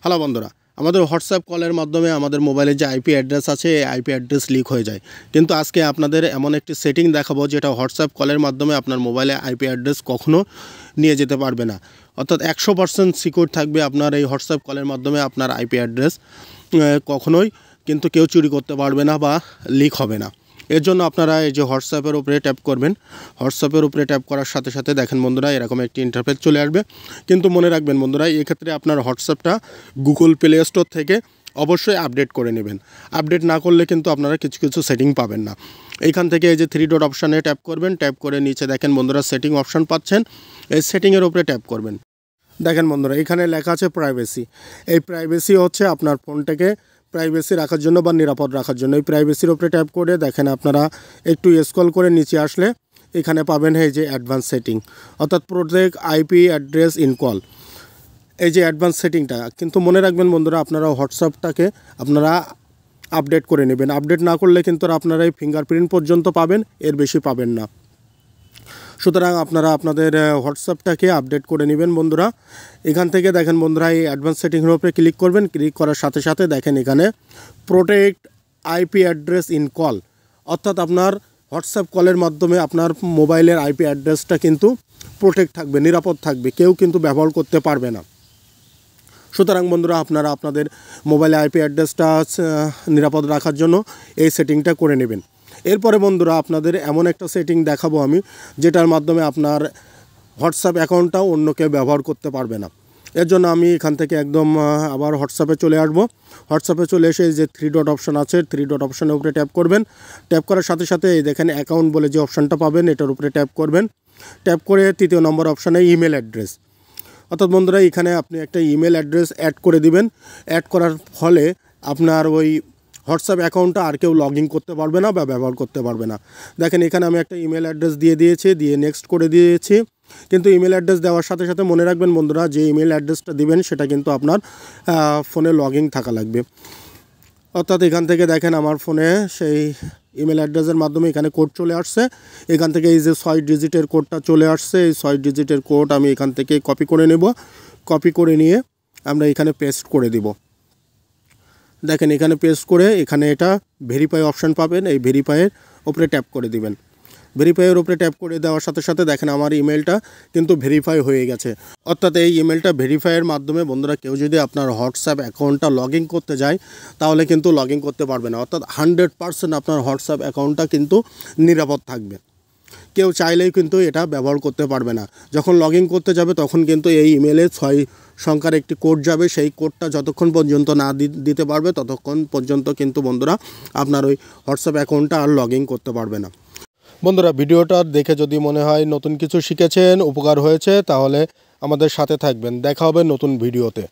Hello বন্ধুরা, আমাদের WhatsApp কলের মাধ্যমে আমাদের মোবাইলে যে আইপি অ্যাড্রেস আছে এই আইপি অ্যাড্রেস লিক হয়ে যায়। কিন্তু আজকে আপনাদের এমন একটি সেটিং দেখাবো যেটা হোয়াটসঅ্যাপ কলের মাধ্যমে আপনার মোবাইলে আইপি অ্যাড্রেস কখনো নিয়ে যেতে পারবে না। অর্থাৎ 100% সিকিউর থাকবে আপনার এই হোয়াটসঅ্যাপ কলের মাধ্যমে আপনার আইপি অ্যাড্রেস কখনোই কিন্তু কেউ চুরি করতে পারবে না বা লিক হবে না। এর জন্য আপনারা এই যে হোয়াটসঅ্যাপের উপরে ট্যাপ করবেন। হোয়াটসঅ্যাপের উপরে ট্যাপ করার সাথে সাথে দেখেন বন্ধুরা এরকম একটি ইন্টারফেস চলে আসবে। কিন্তু মনে রাখবেন বন্ধুরা, এক্ষেত্রে আপনার হোয়াটসঅ্যাপটা গুগল প্লে স্টোর থেকে অবশ্যই আপডেট করে নেবেন। আপডেট না করলে কিন্তু আপনারা কিছু সেটিং পাবেন না। এইখান থেকে এই যে 3 ডট অপশানে ট্যাপ করবেন। ট্যাপ করে নিচে দেখেন বন্ধুরা সেটিং অপশান পাচ্ছেন। এই সেটিংয়ের উপরে ট্যাপ করবেন। দেখেন বন্ধুরা এখানে লেখা আছে প্রাইভেসি। এই প্রাইভেসি হচ্ছে আপনার ফোনটাকে প্রাইভেসি রাখার জন্য বা নিরাপদ রাখার জন্য। এই প্রাইভেসির উপরে ট্যাপ করে দেখেন আপনারা একটু স্ক্রল করে নিচে আসলে এখানে পাবেন এই যে অ্যাডভান্স সেটিং, অর্থাৎ protect IP address in call. এই যে অ্যাডভান্স সেটিংটা কিন্তু মনে রাখবেন বন্ধুরা, আপনারা হোয়াটসঅ্যাপটাকে আপনারা আপডেট করে নেবেন। আপডেট না করলে কিন্তু আপনারা এই ফিঙ্গারপ্রিন্ট পর্যন্ত পাবেন, এর বেশি পাবেন না। সুতরাং আপনারা আপনাদের হোয়াটসঅ্যাপটাকে আপডেট করে নেবেন বন্ধুরা। এখান থেকে দেখেন বন্ধুরা এই অ্যাডভান্স সেটিংয়ের উপরে ক্লিক করবেন। ক্লিক করার সাথে সাথে দেখেন এখানে protect IP address in call, অর্থাৎ আপনার হোয়াটসঅ্যাপ কলের মাধ্যমে আপনার মোবাইলের আইপি অ্যাড্রেসটা কিন্তু প্রোটেক্ট থাকবে, নিরাপদ থাকবে, কেউ কিন্তু ব্যবহার করতে পারবে না। সুতরাং বন্ধুরা আপনারা আপনাদের মোবাইলে আইপি অ্যাড্রেসটা নিরাপদ রাখার জন্য এই সেটিংটা করে নেবেন। এরপরে বন্ধুরা আপনাদের এমন একটা সেটিং দেখাবো আমি, যেটার মাধ্যমে আপনার হোয়াটসঅ্যাপ অ্যাকাউন্টটাও অন্য কেউ ব্যবহার করতে পারবে না। এর জন্য আমি এখান থেকে একদম আবার হোয়াটসঅ্যাপে চলে আসবো। হোয়াটসঅ্যাপে চলে এসে যে 3 ডট অপশান আছে 3 ডট অপশানের উপরে ট্যাপ করবেন। ট্যাপ করার সাথে সাথে এই দেখেন অ্যাকাউন্ট বলে যে অপশানটা পাবেন এটার উপরে ট্যাপ করবেন। ট্যাপ করে 3য় নম্বর অপশানে ইমেল অ্যাড্রেস, অর্থাৎ বন্ধুরা এখানে আপনি একটা ইমেল অ্যাড্রেস অ্যাড করে দিবেন। অ্যাড করার ফলে আপনার ওই হোয়াটসঅ্যাপ অ্যাকাউন্টটা আর কেউ লগ ইন করতে পারবে না বা ব্যবহার করতে পারবে না। দেখেন এখানে আমি একটা ইমেল অ্যাড্রেস দিয়ে নেক্সট করে দিয়েছি। কিন্তু ইমেল অ্যাড্রেস দেওয়ার সাথে সাথে মনে রাখবেন বন্ধুরা, যে ইমেল অ্যাড্রেসটা দিবেন সেটা কিন্তু আপনার ফোনে লগ ইন থাকা লাগবে। অর্থাৎ এখান থেকে দেখেন আমার ফোনে সেই ইমেল অ্যাড্রেসের মাধ্যমে এখানে কোড চলে আসছে। এখান থেকে এই যে 6 ডিজিটের কোডটা চলে আসছে, এই 6 ডিজিটের কোড আমি এখান থেকে কপি করে নেব। কপি করে নিয়ে আমরা এখানে পেস্ট করে দিব। দেখেন এখানে পেস্ট করে এখানে এটা ভেরিফাই অপশান পাবেন, এই ভেরিফাইয়ের উপরে ট্যাপ করে দিবেন। ভেরিফাইয়ের উপরে ট্যাপ করে দেওয়ার সাথে সাথে দেখেন আমার ইমেলটা কিন্তু ভেরিফাই হয়ে গেছে। অর্থাৎ এই ইমেলটা ভেরিফাইয়ের মাধ্যমে বন্ধুরা কেউ যদি আপনার হোয়াটসঅ্যাপ অ্যাকাউন্টটা লগ ইন করতে যায় তাহলে কিন্তু লগ ইন করতে পারবে না। অর্থাৎ 100% আপনার হোয়াটসঅ্যাপ অ্যাকাউন্টটা কিন্তু নিরাপদ থাকবে, কেউ চাইলেই কিন্তু এটা ব্যবহার করতে পারবে না। যখন লগ ইন করতে যাবে তখন কিন্তু এই ইমেলে 6 সংখ্যার একটি কোড যাবে, সেই কোডটা যতক্ষণ পর্যন্ত না দিতে পারবে ততক্ষণ পর্যন্ত কিন্তু বন্ধুরা আপনার ওই হোয়াটসঅ্যাপ অ্যাকাউন্টটা আর লগ ইন করতে পারবে না। বন্ধুরা ভিডিওটা দেখে যদি মনে হয় নতুন কিছু শিখেছেন, উপকার হয়েছে, তাহলে আমাদের সাথে থাকবেন। দেখা হবে নতুন ভিডিওতে।